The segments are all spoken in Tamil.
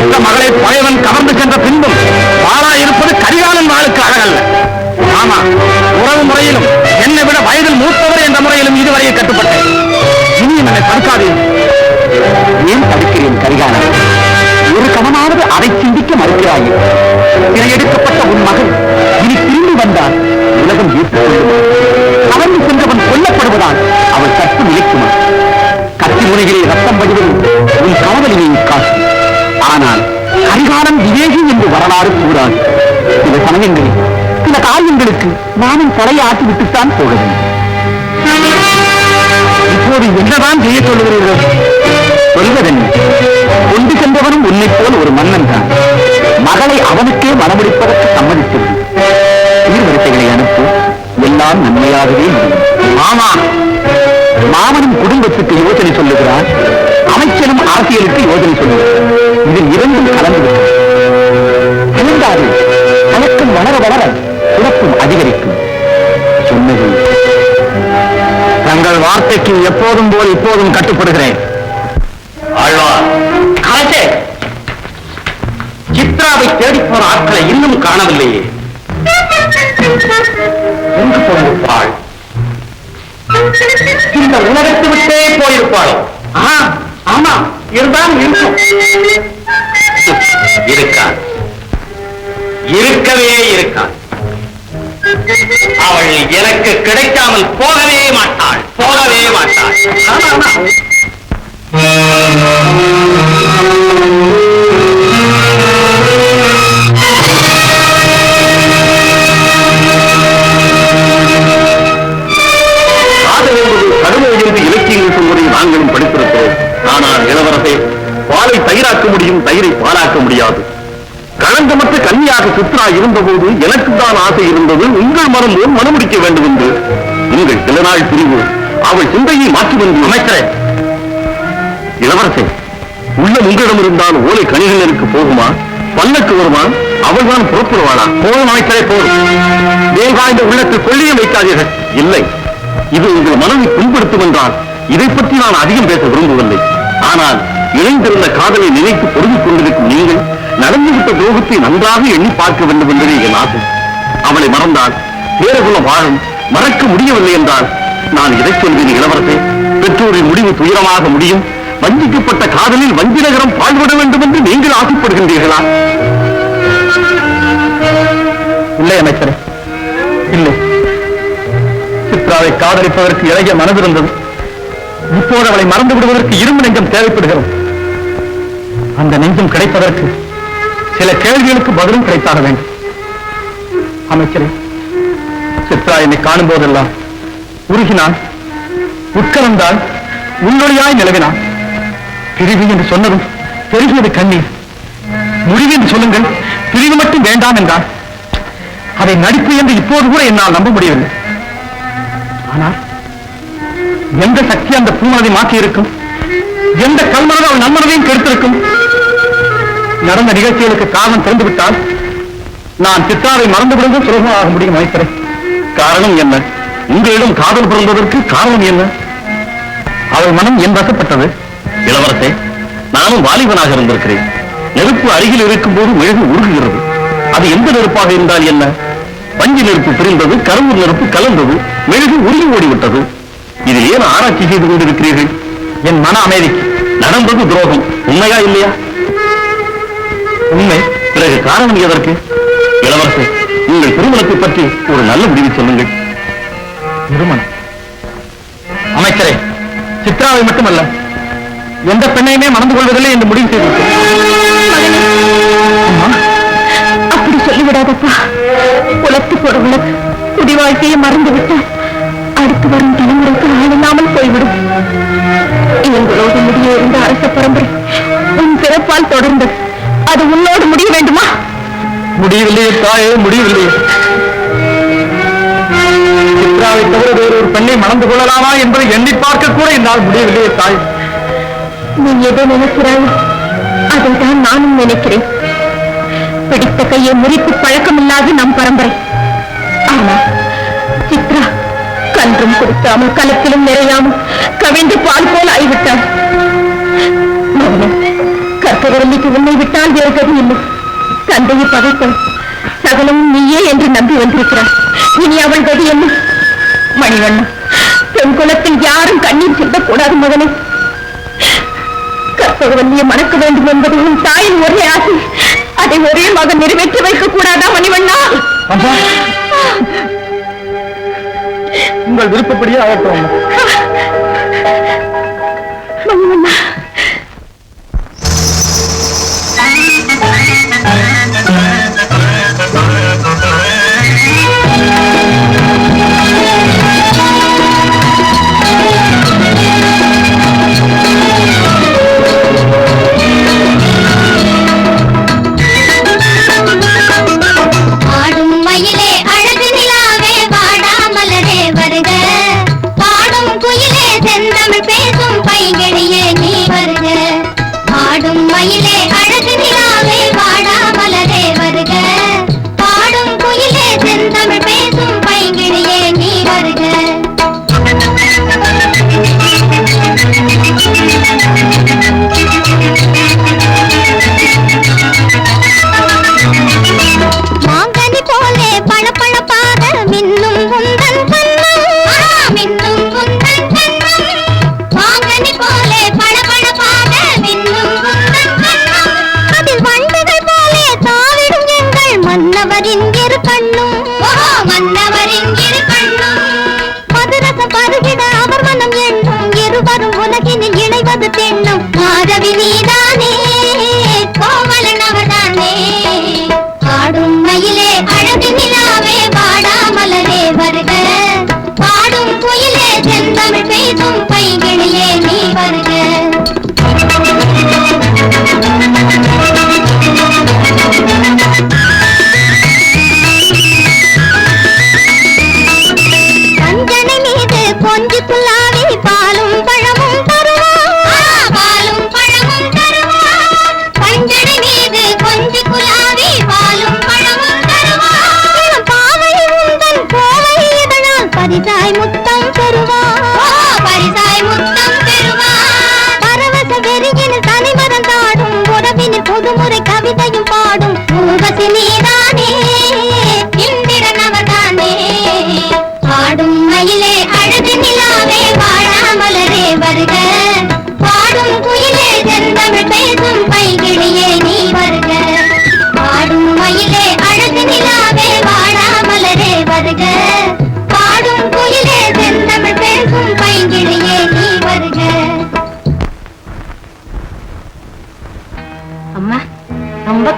பெற்ற மகளை பழையவன் கவர்ந்து சென்ற பின்பும் வாழா இருப்பது கரிகாலன் வாளுக்கு அழகல்ல. ஆமா, உறவு முறையிலும் என்னை விட வயதில் மூத்தவர் என்ற முறையிலும் இதுவரையே கட்டுப்பட்டேன். இனியும் என்னை தடுக்காதீர்கள். ஏன் தடுக்கிறேன் கரிகாலன்? ஒரு கணமாவது அதை சிந்திக்க மறுக்கிறாயே. திரையெடுக்கப்பட்ட உன் மகள் இனி திரும்பி வந்தால் உலகம் ஏற்றுக்கொள்ளுமா? கவர்ந்து சென்றவன் கொல்லப்படுவதால் அவள் சற்று நிலைக்குமா? கத்தி முனைகளே ரத்தம் வடிவது உன் காவலினை காட்டும். ஆனால் கரிகாலன் விவேகி என்று வரலாறு கூறாது. சில சமயங்களில் சில காரியங்களுக்கு நானும் தலையை ஆட்டிவிட்டுத்தான் போக வேண்டும். இப்போது என்னதான் செய்ய சொல்லுகிறீர்கள்? சொல்வதென்ன? கொண்டு சென்றவனும் உன்னை போல் ஒரு மன்னன் தான். மகளை அவனுக்கே மனமுடிப்பதற்கு சம்மதித்தது. சீர்வரிசைகளை அனுப்பு, எல்லாம் நன்மையாகவே முடியும். ஆமா, மாமனும் குடும்பத்துக்கு யோசனை சொல்லுகிறார், அமைச்சரும் அரசியலுக்கு யோசனை சொல்லுகிறார். இதில் இரண்டும் கலந்துவிட்டது. கலந்தாது பழக்கம் வளர வளர சிறப்பும் அதிகரிக்கும். சொன்னது தங்கள் வார்த்தைக்கு எப்போதும் போல் இப்போதும் கட்டுப்படுகிறேன். சித்ராவை தேடி போன ஆட்களை இன்னும் காணவில்லையே. எங்கு போயிருப்பாள்? இந்த உலகத்தை விட்டே போயிருப்பாள். ஆமா, இருந்தாலும் இருக்கும். இருக்கான், இருக்கவே இருக்கான். அவள் எனக்கு கிடைக்காமல் போகவே மாட்டாள், போகவே மாட்டாள். இலக்கியங்கள் சொல்வதை நாங்களும் படித்திருக்கிறோம். ஆனால் இளவரசே, பாலை தயிராக்க முடியும், தயிரை பாலாக்க முடியாது. களங்கமற்ற கன்னியாக சித்ரா இருந்தபோது எனக்கு தான் ஆசை இருந்தது உங்கள் மனம் போல் மனமுடிக்க வேண்டும் என்று. உங்கள் சில நாள் பிரிவு அவள் சிந்தையை மாற்றும் என்று அமைச்சரே. இளவரசே, உள்ள உங்களிடம் இருந்தால் ஓலை கணிகருக்கு போகுமா? பல்லக்கு வருமா? அவள் தான் புறப்படுவாளா? போதும் அமைச்சரே, போதும். வேகாய்ந்த உள்ளத்தில் கொள்ளியை வைக்காதீர்கள். இல்லை, இது உங்கள் மனதை புண்படுத்தும் என்றால் இதை பற்றி நான் அதிகம் பேச விரும்பவில்லை. ஆனால் இணைந்திருந்த காதலை நினைத்து பொருந்திக் கொண்டிருக்கும் நீங்கள் நடந்துவிட்ட துரோகத்தை நன்றாக எண்ணி பார்க்க வேண்டும் என்பதே என் ஆசை. அவளை மறந்தால் பேரகுல வாழும். மறக்க முடியவில்லை என்றால் நான் இதை சொல்வேன் இளவரசே. பெற்றோரின் முடிவு துயரமாக முடியும். வஞ்சிக்கப்பட்ட காதலில் வஞ்சிநகரம் பாழ்பட வேண்டும் என்று நீங்கள் ஆசைப்படுகின்றீர்களா? இல்லை அமைச்சரே, இல்லை. சித்ராவை காதலிப்பதற்கு இளைய மனதிருந்தது. இப்போது அவளை மறந்து விடுவதற்கு இரும்பு நெஞ்சம் தேவைப்படுகிறது. அந்த நெஞ்சம் கிடைப்பதற்கு சில கேள்விகளுக்கு பதிலும் கிடைத்தாக வேண்டும். அமைச்சரே, சித்ரா என்னை காணும் போதெல்லாம் உருகினான், உட்கலந்தால் உன்னொழியாய் நிலவினான். பிரிவு என்று சொன்னதும் பெருகியது கண்ணீர். முடிவு என்று சொல்லுங்கள், பிரிவு மட்டும் வேண்டாம் என்றான். அதை நடிப்பு என்று இப்போது கூட என்னால் நம்ப முடியவில்லை. ஆனால் எந்த சக்தி அந்த பூமனதை மாற்றி இருக்கும்? எந்த கல்மனது அவள் நன்மனதையும் கெடுத்திருக்கும்? நடந்த நிகழ்ச்சிகளுக்கு காரணம் தெரிந்துவிட்டால் நான் சித்தாரை மறந்து விடுவதும் சுலபமாக முடியும் அமைச்சரே. காரணம் என்ன? உங்களிடம் காதல் பிறந்ததற்கு காரணம் என்ன? அவள் மனம் என் வசப்பட்டது. இளவரசே, நானும் வாலிபனாக இருந்திருக்கிறேன். நெருப்பு அருகில் இருக்கும் போது மெழுகு உருகுகிறது. அது எந்த நெருப்பாக இருந்தால் என்ன? பஞ்சு நெருப்பு பிரிந்தது, கரும்பு நெருப்பு கலந்தது, மெழுகு உருகி ஓடிவிட்டது. இதில் ஏன் ஆராய்ச்சி செய்து கொண்டிருக்கிறீர்கள்? என் மன அமைதிக்கு. நடந்தது துரோகம், உண்மையா இல்லையா? உண்மை. பிறகு காரணம் எதற்கு? இளவரசே, உங்கள் திருமணத்தை பற்றி ஒரு நல்ல முடிவு சொல்லுங்கள். திருமணம்? அமைச்சரே, சித்ராவை மட்டுமல்ல, எந்த பெண்ணையுமே மணந்து கொள்வதில்லை என்று முடிவு செய்திருக்கிறேன். அப்படி சொல்லிவிடாதப்பா. உலத்து போற உலக குடி வாழ்க்கையை மறந்துவிட்டால் அடுத்து வரும் தலைமுறைக்கு ஆளில்லாமல் போய்விடும். எங்களோடு முடிய இருந்த அரச பரம்பரை உன் பிறப்பால் தொடர்ந்தது. அது உன்னோடு முடிய வேண்டுமா? முடியவில்லையே தாயே, முடியவில்லையே. சித்ராவை தவிர வேறொரு பெண்ணை மணந்து கொள்ளலாமா என்பதை எண்ணி பார்க்க கூட என்னால் முடியவில்லையே தாய். நீ எதை நினைக்கிறாய் அதைதான் நானும் நினைக்கிறேன். பிடித்த கையை முறித்து பழக்கமில்லாது நம் பரம்பரை. ஆனால் சித்ரா கன்றும் கொடுக்காமல் கலத்திலும் நிறையாமல் கவிழ்ந்து பால் போல் ஆகிவிட்டாள். கற்ப கற்பகவல்லிக்கு உன்னை விட்டால் வேறு கதி இல்லை. தந்தையை பகைத்தவள் சகலமும் நீயே என்று நம்பி வந்திருக்கிறார். இனி அவள் கதி என்ன? மணிவண்ணா, பெண் குலத்தில் யாரும் கண்ணீர் சிந்தக்கூடாது மகனே. கற்பகவல்லியை மணக்க வேண்டும் என்பது உன் தாயின் ஒரே ஆசை. அதை ஒரே மகன் நிறைவேற்றி வைக்க கூடாதா மணிவண்ணா? உங்கள் விருப்பப்படியே ஆகட்டும். மணிவண்ணா,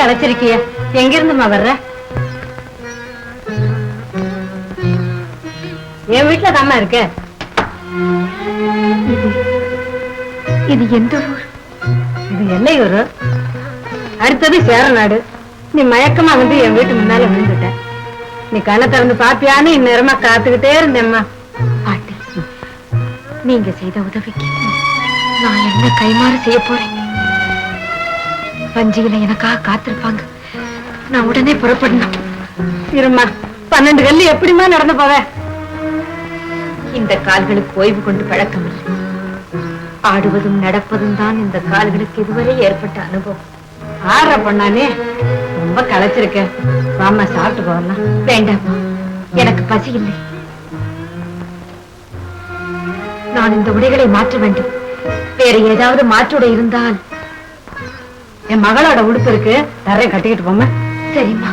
கலைச்சிருக்கிய எங்க இருந்துமா வர்ற? என் வீட்டுல தாமா இருக்க. இது எந்த ஊர்? இது எல்லையூர். அடுத்தது சேரநாடு. நீ மயக்கமா வந்து என் வீட்டு முன்னால விழுந்துட்ட. நீ கண்ணை திறந்து பாப்பியான்னு இந்நேரமா காத்துக்கிட்டே இருந்தேம்மா. பாட்டி, நீங்க செய்த உதவிக்கு நான் என்ன கைமாறு செய்ய போறேன்? வஞ்சியில எனக்காக காத்திருப்பாங்க. நான் உடனே புறப்படணும். இருமா, 12 கல்லு எப்படிமா நடந்து போவ? இந்த கால்களுக்கு ஓய்வு கொண்டு பழக்கம் இல்லை. ஆடுவதும் நடப்பதும் தான் இந்த கால்களுக்கு இதுவரை ஏற்பட்ட அனுபவம். ஆடுற பொண்ணானே, ரொம்ப களைச்சிருக்க. வாமா, சாப்பிட்டு போகலாம். வேண்டாமா, எனக்கு பசி இல்லை. நான் இந்த உடைகளை மாற்ற வேண்டும். வேற ஏதாவது மாற்றுடை இருந்தால். என் மகளோட உடுப்பு இருக்கு, தரையை கட்டிக்கிட்டு போமா. சரிம்மா.